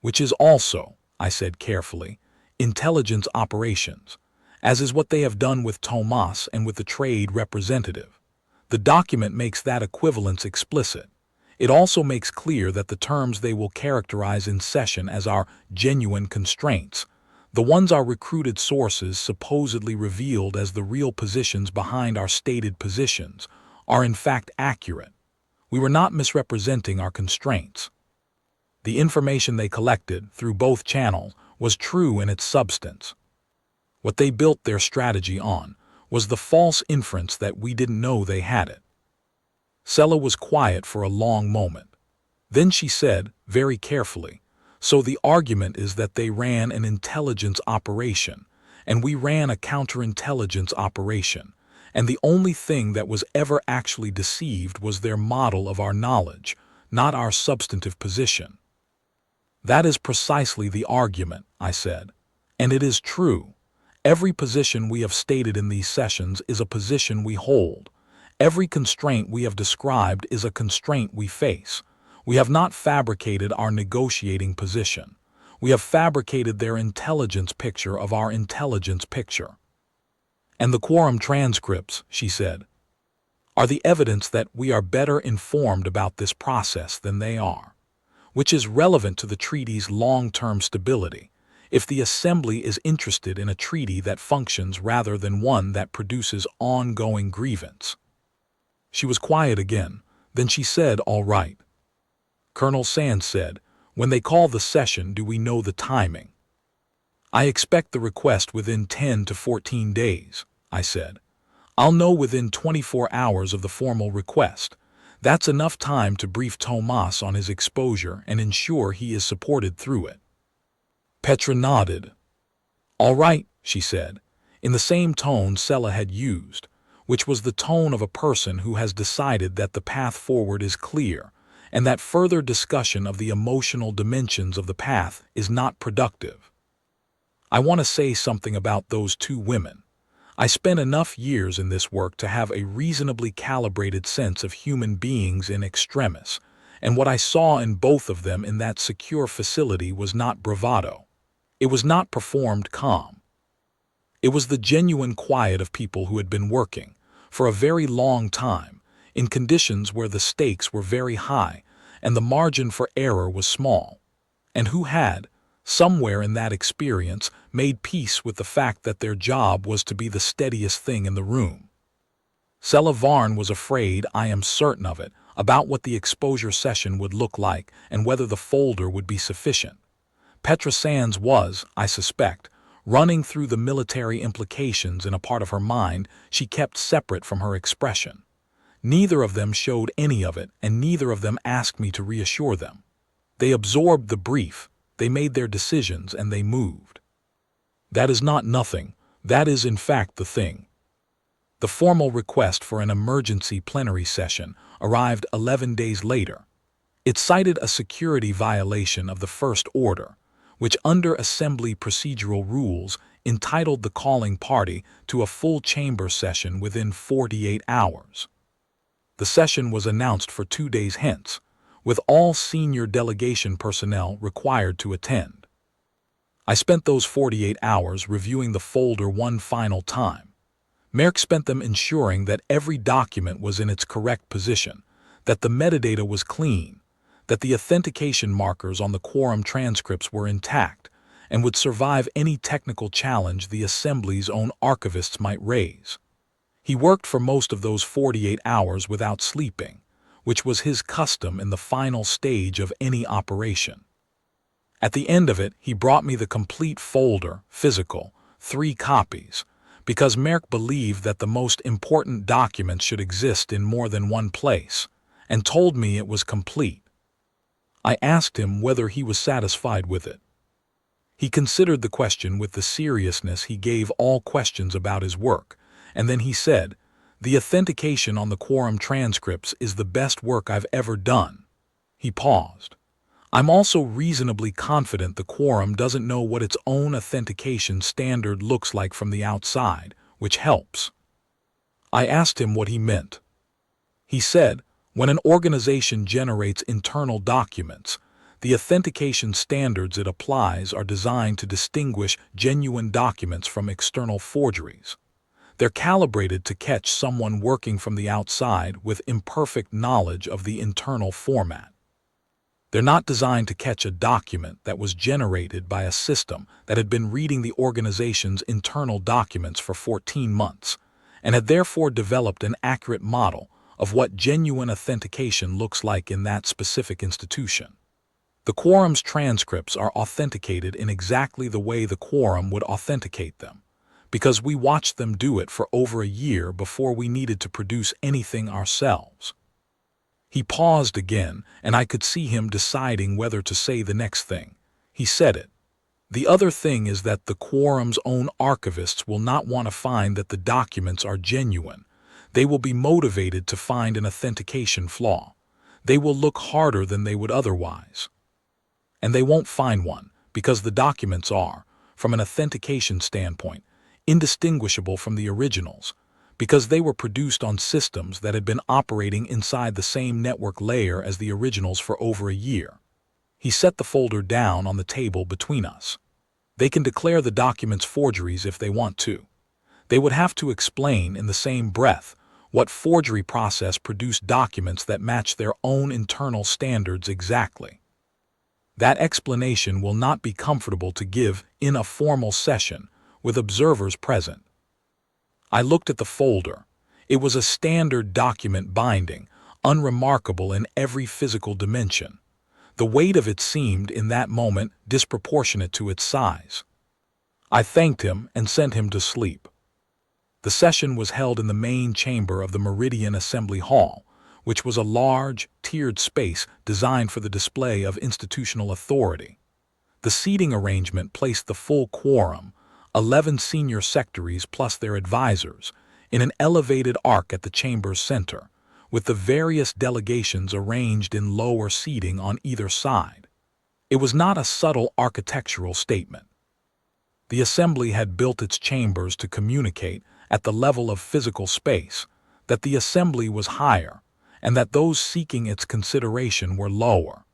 Which is also, I said carefully, intelligence operations, as is what they have done with Tomas and with the trade representative. The document makes that equivalence explicit. It also makes clear that the terms they will characterize in session as our genuine constraints, the ones our recruited sources supposedly revealed as the real positions behind our stated positions, are in fact accurate. We were not misrepresenting our constraints. The information they collected through both channels was true in its substance. What they built their strategy on was the false inference that we didn't know they had it. Sella was quiet for a long moment. Then she said, very carefully, so the argument is that they ran an intelligence operation, and we ran a counterintelligence operation, and the only thing that was ever actually deceived was their model of our knowledge, not our substantive position. That is precisely the argument, I said, and it is true. Every position we have stated in these sessions is a position we hold. Every constraint we have described is a constraint we face. We have not fabricated our negotiating position. We have fabricated their intelligence picture of our intelligence picture. And the quorum transcripts, she said, are the evidence that we are better informed about this process than they are, which is relevant to the treaty's long-term stability, if the Assembly is interested in a treaty that functions rather than one that produces ongoing grievance. She was quiet again. Then she said, all right. Colonel Sands said, when they call the session, do we know the timing? I expect the request within 10 to 14 days, I said. I'll know within 24 hours of the formal request. That's enough time to brief Tomas on his exposure and ensure he is supported through it. Petra nodded. All right, she said, in the same tone Sella had used, which was the tone of a person who has decided that the path forward is clear, and that further discussion of the emotional dimensions of the path is not productive. I want to say something about those two women. I spent enough years in this work to have a reasonably calibrated sense of human beings in extremis, and what I saw in both of them in that secure facility was not bravado. It was not performed calm. It was the genuine quiet of people who had been working, for a very long time, in conditions where the stakes were very high and the margin for error was small, and who had, somewhere in that experience, made peace with the fact that their job was to be the steadiest thing in the room. Sella Varne was afraid, I am certain of it, about what the exposure session would look like and whether the folder would be sufficient. Petra Sands was, I suspect, running through the military implications in a part of her mind she kept separate from her expression. Neither of them showed any of it, and neither of them asked me to reassure them. They absorbed the brief, they made their decisions, and they moved. That is not nothing, that is in fact the thing. The formal request for an emergency plenary session arrived 11 days later. It cited a security violation of the First Order, which under Assembly procedural rules entitled the calling party to a full chamber session within 48 hours. The session was announced for 2 days hence, with all senior delegation personnel required to attend. I spent those 48 hours reviewing the folder one final time. Merck spent them ensuring that every document was in its correct position, that the metadata was clean, that the authentication markers on the quorum transcripts were intact and would survive any technical challenge the Assembly's own archivists might raise. He worked for most of those 48 hours without sleeping, which was his custom in the final stage of any operation. At the end of it, he brought me the complete folder, physical, 3 copies, because Merck believed that the most important documents should exist in more than one place, and told me it was complete. I asked him whether he was satisfied with it. He considered the question with the seriousness he gave all questions about his work, and then he said, The authentication on the Quorum transcripts is the best work I've ever done. He paused. I'm also reasonably confident the Quorum doesn't know what its own authentication standard looks like from the outside, which helps. I asked him what he meant. He said, when an organization generates internal documents, the authentication standards it applies are designed to distinguish genuine documents from external forgeries. They're calibrated to catch someone working from the outside with imperfect knowledge of the internal format. They're not designed to catch a document that was generated by a system that had been reading the organization's internal documents for 14 months and had therefore developed an accurate model of what genuine authentication looks like in that specific institution. The Quorum's transcripts are authenticated in exactly the way the Quorum would authenticate them, because we watched them do it for over a year before we needed to produce anything ourselves. He paused again, and I could see him deciding whether to say the next thing. He said it. The other thing is that the Quorum's own archivists will not want to find that the documents are genuine. They will be motivated to find an authentication flaw. They will look harder than they would otherwise. And they won't find one, because the documents are, from an authentication standpoint, indistinguishable from the originals, because they were produced on systems that had been operating inside the same network layer as the originals for over a year. He set the folder down on the table between us. They can declare the documents forgeries if they want to. They would have to explain in the same breath what forgery process produced documents that match their own internal standards exactly. That explanation will not be comfortable to give in a formal session with observers present. I looked at the folder. It was a standard document binding, unremarkable in every physical dimension. The weight of it seemed, in that moment, disproportionate to its size. I thanked him and sent him to sleep. The session was held in the main chamber of the Meridian Assembly Hall, which was a large, tiered space designed for the display of institutional authority. The seating arrangement placed the full Quorum, 11 senior secretaries plus their advisors, in an elevated arc at the chamber's center, with the various delegations arranged in lower seating on either side. It was not a subtle architectural statement. The assembly had built its chambers to communicate, at the level of physical space, that the assembly was higher, and that those seeking its consideration were lower.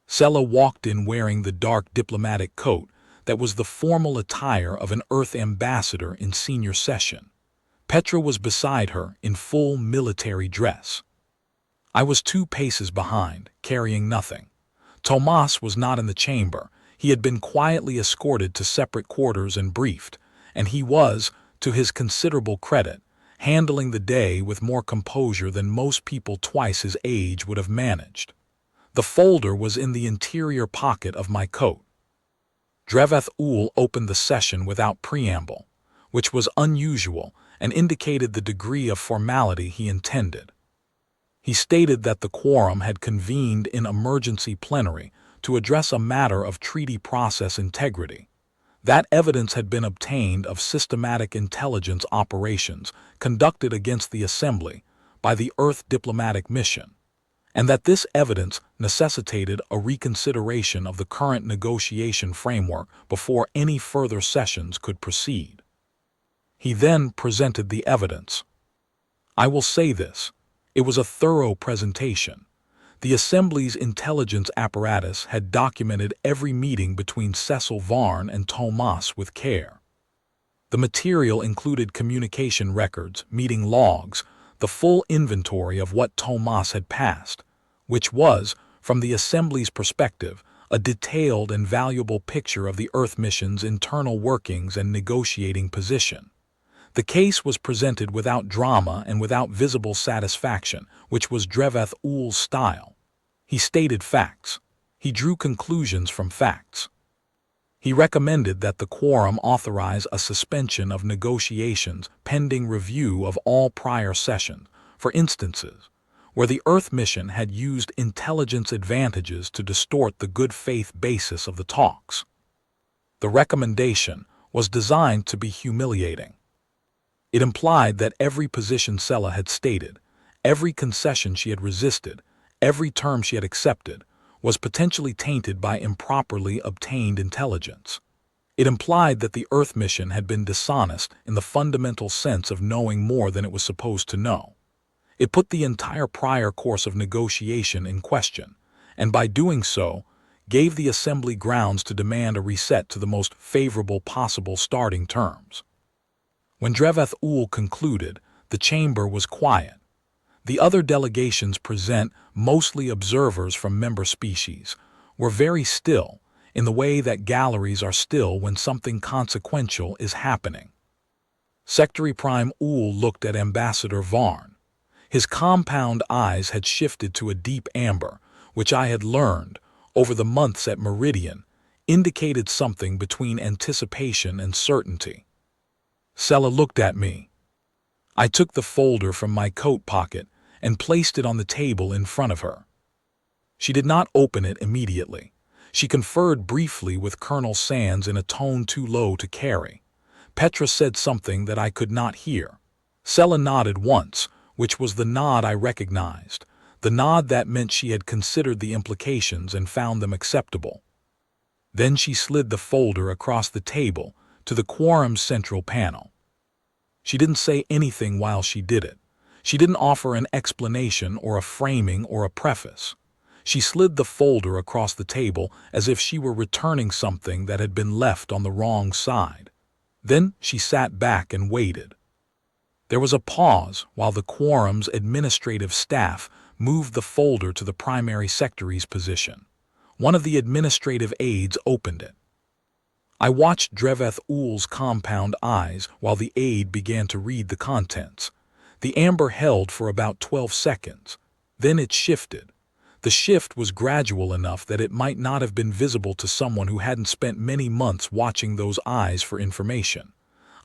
Sella walked in wearing the dark diplomatic coat that was the formal attire of an Earth ambassador in senior session. Petra was beside her in full military dress. I was 2 paces behind, carrying nothing. Tomas was not in the chamber. He had been quietly escorted to separate quarters and briefed, and he was, to his considerable credit, handling the day with more composure than most people twice his age would have managed. The folder was in the interior pocket of my coat. Dreveth Ul opened the session without preamble, which was unusual and indicated the degree of formality he intended. He stated that the Quorum had convened in emergency plenary to address a matter of treaty process integrity. That evidence had been obtained of systematic intelligence operations conducted against the Assembly by the Earth diplomatic mission, and that this evidence necessitated a reconsideration of the current negotiation framework before any further sessions could proceed. He then presented the evidence. I will say this, it was a thorough presentation. The Assembly's intelligence apparatus had documented every meeting between Cecil Varne and Tomas with care. The material included communication records, meeting logs, the full inventory of what Tomas had passed, which was, from the Assembly's perspective, a detailed and valuable picture of the Earth mission's internal workings and negotiating position. The case was presented without drama and without visible satisfaction, which was Dreveth Ul's style. He stated facts. He drew conclusions from facts. He recommended that the Quorum authorize a suspension of negotiations pending review of all prior sessions, for instances where the Earth mission had used intelligence advantages to distort the good faith basis of the talks. The recommendation was designed to be humiliating. It implied that every position Sella had stated, every concession she had resisted, every term she had accepted, was potentially tainted by improperly obtained intelligence. It implied that the Earth mission had been dishonest in the fundamental sense of knowing more than it was supposed to know. It put the entire prior course of negotiation in question, and by doing so, gave the Assembly grounds to demand a reset to the most favorable possible starting terms. When Dreveth Ul concluded, the chamber was quiet. The other delegations present, mostly observers from member species, were very still, in the way that galleries are still when something consequential is happening. Secretary Prime Ul looked at Ambassador Varne. His compound eyes had shifted to a deep amber, which I had learned, over the months at Meridian, indicated something between anticipation and certainty. Sella looked at me. I took the folder from my coat pocket and placed it on the table in front of her. She did not open it immediately. She conferred briefly with Colonel Sands in a tone too low to carry. Petra said something that I could not hear. Sella nodded once, which was the nod I recognized, the nod that meant she had considered the implications and found them acceptable. Then she slid the folder across the table to the Quorum's central panel. She didn't say anything while she did it. She didn't offer an explanation or a framing or a preface. She slid the folder across the table as if she were returning something that had been left on the wrong side. Then she sat back and waited. There was a pause while the Quorum's administrative staff moved the folder to the primary secretary's position. One of the administrative aides opened it. I watched Dreveth Ul's compound eyes while the aide began to read the contents. The amber held for about 12 seconds. Then it shifted. The shift was gradual enough that it might not have been visible to someone who hadn't spent many months watching those eyes for information.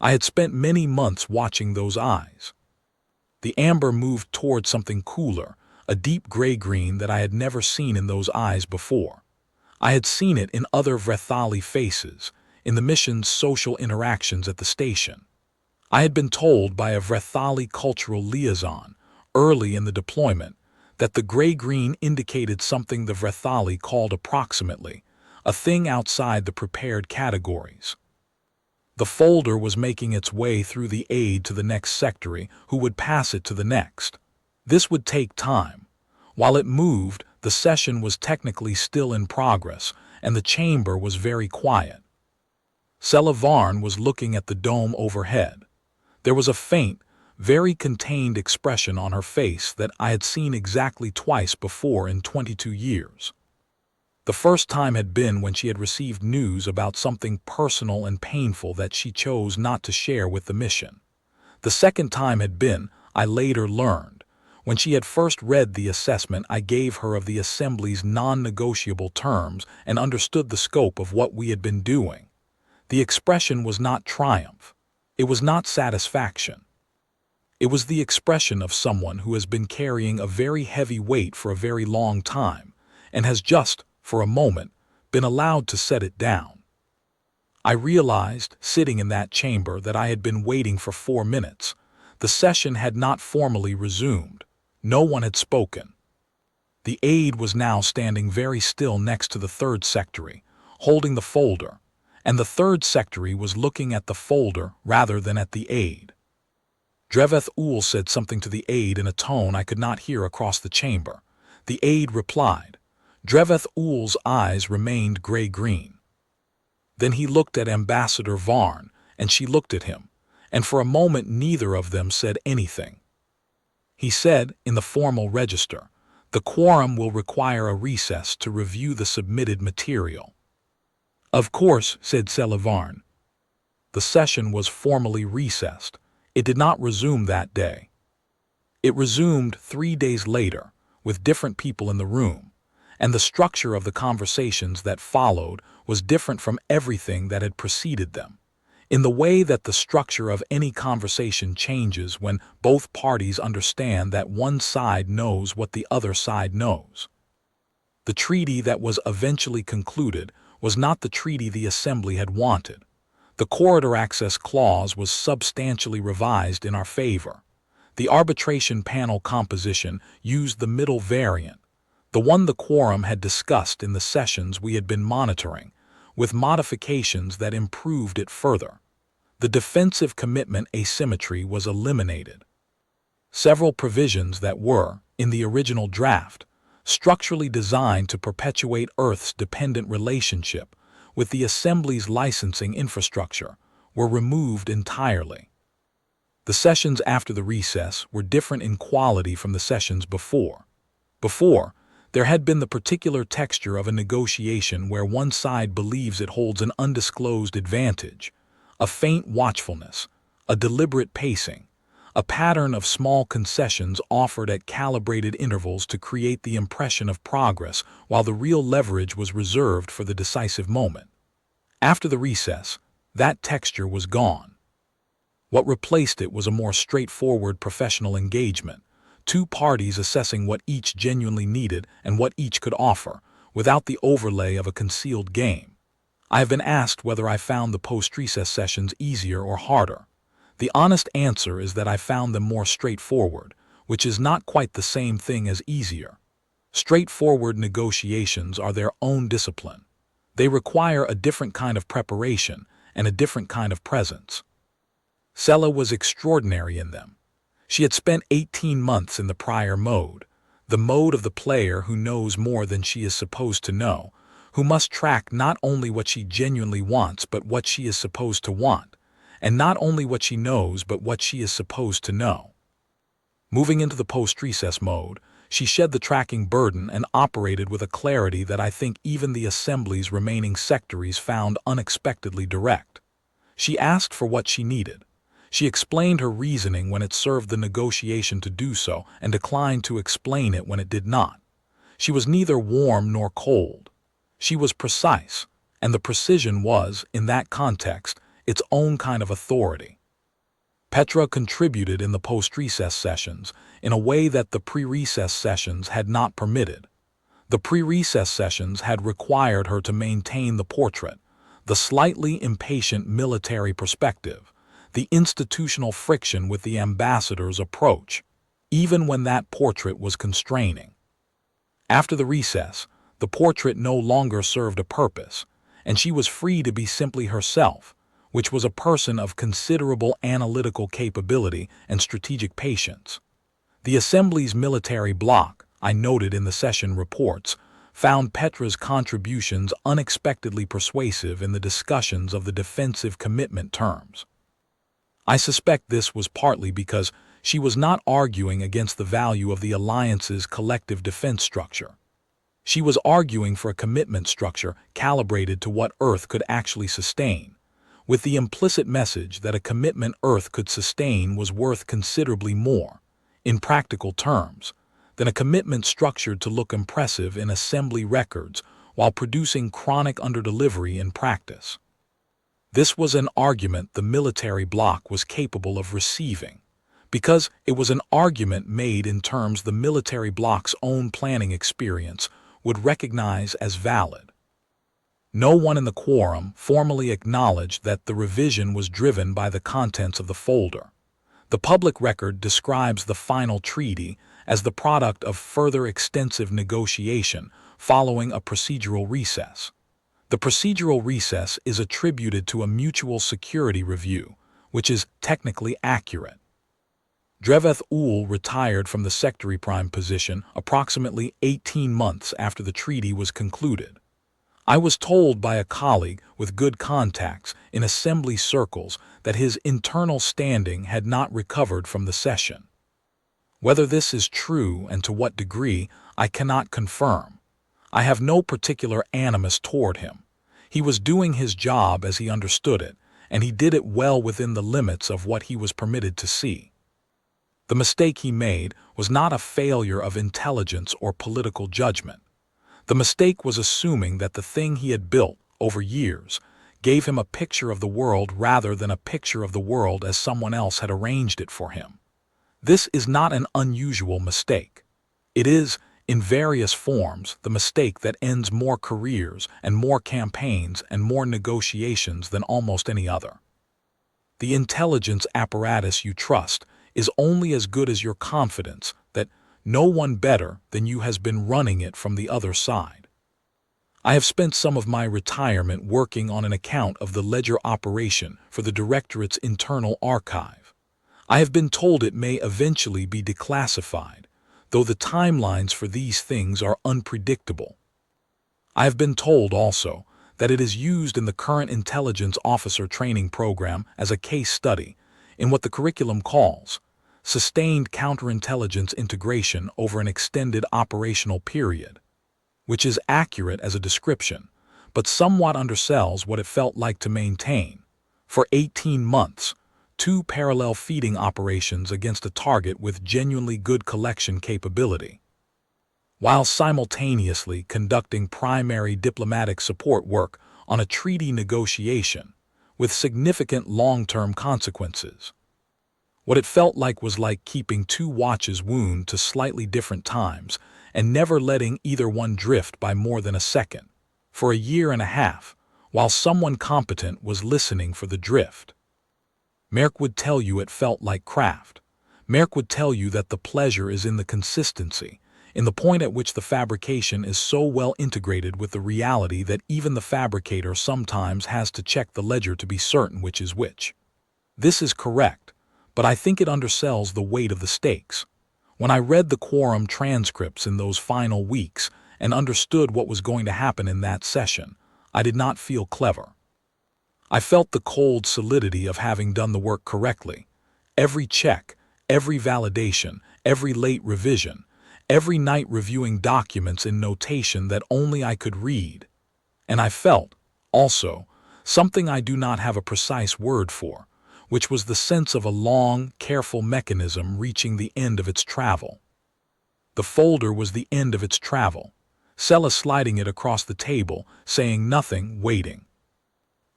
I had spent many months watching those eyes. The amber moved toward something cooler, a deep gray-green that I had never seen in those eyes before. I had seen it in other Vrethali faces, in the mission's social interactions at the station. I had been told by a Vrethali cultural liaison, early in the deployment, that the gray-green indicated something the Vrethali called approximately, a thing outside the prepared categories. The folder was making its way through the aide to the next secretary, who would pass it to the next. This would take time. While it moved, the session was technically still in progress, and the chamber was very quiet. Sella Varne was looking at the dome overhead. There was a faint, very contained expression on her face that I had seen exactly twice before in 22 years. The first time had been when she had received news about something personal and painful that she chose not to share with the mission. The second time had been, I later learned, when she had first read the assessment I gave her of the Assembly's non-negotiable terms and understood the scope of what we had been doing. The expression was not triumph. It was not satisfaction. It was the expression of someone who has been carrying a very heavy weight for a very long time and has just, for a moment, been allowed to set it down. I realized, sitting in that chamber, that I had been waiting for 4 minutes. The session had not formally resumed. No one had spoken. The aide was now standing very still next to the third secretary, holding the folder, and the third secretary was looking at the folder rather than at the aide. Dreveth Ul said something to the aide in a tone I could not hear across the chamber. The aide replied. Dreveth Ul's eyes remained gray-green. Then he looked at Ambassador Varne, and she looked at him, and for a moment neither of them said anything. He said, in the formal register, "The quorum will require a recess to review the submitted material." "Of course," said Sella Varne. The session was formally recessed. It did not resume that day. It resumed 3 days later, with different people in the room, and the structure of the conversations that followed was different from everything that had preceded them, in the way that the structure of any conversation changes when both parties understand that one side knows what the other side knows. The treaty that was eventually concluded was not the treaty the Assembly had wanted. The corridor access clause was substantially revised in our favor. The arbitration panel composition used the middle variant, the one the quorum had discussed in the sessions we had been monitoring, with modifications that improved it further. The defensive commitment asymmetry was eliminated. Several provisions that were, in the original draft, structurally designed to perpetuate Earth's dependent relationship with the Assembly's licensing infrastructure were removed entirely. The sessions after the recess were different in quality from the sessions before. Before, there had been the particular texture of a negotiation where one side believes it holds an undisclosed advantage, a faint watchfulness, a deliberate pacing, a pattern of small concessions offered at calibrated intervals to create the impression of progress while the real leverage was reserved for the decisive moment. After the recess, that texture was gone. What replaced it was a more straightforward professional engagement, two parties assessing what each genuinely needed and what each could offer, without the overlay of a concealed game. I have been asked whether I found the post-recess sessions easier or harder. The honest answer is that I found them more straightforward, which is not quite the same thing as easier. Straightforward negotiations are their own discipline. They require a different kind of preparation and a different kind of presence. Sella was extraordinary in them. She had spent 18 months in the prior mode, the mode of the player who knows more than she is supposed to know, who must track not only what she genuinely wants but what she is supposed to want, and not only what she knows but what she is supposed to know. Moving into the post-recess mode, she shed the tracking burden and operated with a clarity that I think even the Assembly's remaining secretaries found unexpectedly direct. She asked for what she needed. She explained her reasoning when it served the negotiation to do so and declined to explain it when it did not. She was neither warm nor cold. She was precise, and the precision was, in that context, its own kind of authority. Petra contributed in the post-recess sessions in a way that the pre-recess sessions had not permitted. The pre-recess sessions had required her to maintain the portrait, the slightly impatient military perspective, the institutional friction with the ambassador's approach, even when that portrait was constraining. After the recess, the portrait no longer served a purpose, and she was free to be simply herself, which was a person of considerable analytical capability and strategic patience. The Assembly's military bloc, I noted in the session reports, found Petra's contributions unexpectedly persuasive in the discussions of the defensive commitment terms. I suspect this was partly because she was not arguing against the value of the alliance's collective defense structure. She was arguing for a commitment structure calibrated to what Earth could actually sustain, with the implicit message that a commitment Earth could sustain was worth considerably more, in practical terms, than a commitment structured to look impressive in Assembly records while producing chronic underdelivery in practice. This was an argument the military bloc was capable of receiving, because it was an argument made in terms the military bloc's own planning experience would recognize as valid. No one in the quorum formally acknowledged that the revision was driven by the contents of the folder. The public record describes the final treaty as the product of further extensive negotiation following a procedural recess. The procedural recess is attributed to a mutual security review, which is technically accurate. Dreveth Ul retired from the secretary prime position approximately 18 months after the treaty was concluded. I was told by a colleague with good contacts in Assembly circles that his internal standing had not recovered from the session. Whether this is true and to what degree, I cannot confirm. I have no particular animus toward him. He was doing his job as he understood it, and he did it well within the limits of what he was permitted to see. The mistake he made was not a failure of intelligence or political judgment. The mistake was assuming that the thing he had built over years gave him a picture of the world rather than a picture of the world as someone else had arranged it for him. This is not an unusual mistake. It is, in various forms, the mistake that ends more careers and more campaigns and more negotiations than almost any other. The intelligence apparatus you trust is only as good as your confidence that no one better than you has been running it from the other side. I have spent some of my retirement working on an account of the ledger operation for the Directorate's internal archive. I have been told it may eventually be declassified, though the timelines for these things are unpredictable. I have been told also that it is used in the current intelligence officer training program as a case study in what the curriculum calls sustained counterintelligence integration over an extended operational period, which is accurate as a description, but somewhat undersells what it felt like to maintain, for 18 months, 2 parallel feeding operations against a target with genuinely good collection capability, while simultaneously conducting primary diplomatic support work on a treaty negotiation with significant long-term consequences. What it felt like was like keeping 2 watches wound to slightly different times and never letting either one drift by more than a second, for a year and a half, while someone competent was listening for the drift. Merck would tell you it felt like craft. Merck would tell you that the pleasure is in the consistency, in the point at which the fabrication is so well integrated with the reality that even the fabricator sometimes has to check the ledger to be certain which is which. This is correct, but I think it undersells the weight of the stakes. When I read the Quorum transcripts in those final weeks and understood what was going to happen in that session, I did not feel clever. I felt the cold solidity of having done the work correctly. Every check, every validation, every late revision, every night reviewing documents in notation that only I could read. And I felt, also, something I do not have a precise word for, which was the sense of a long, careful mechanism reaching the end of its travel. The folder was the end of its travel, Sella sliding it across the table, saying nothing, waiting.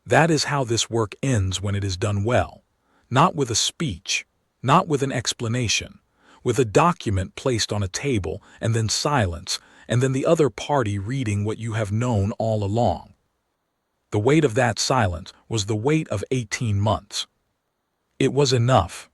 That is how this work ends when it is done well, not with a speech, not with an explanation, with a document placed on a table and then silence, and then the other party reading what you have known all along. The weight of that silence was the weight of 18 months. It was enough.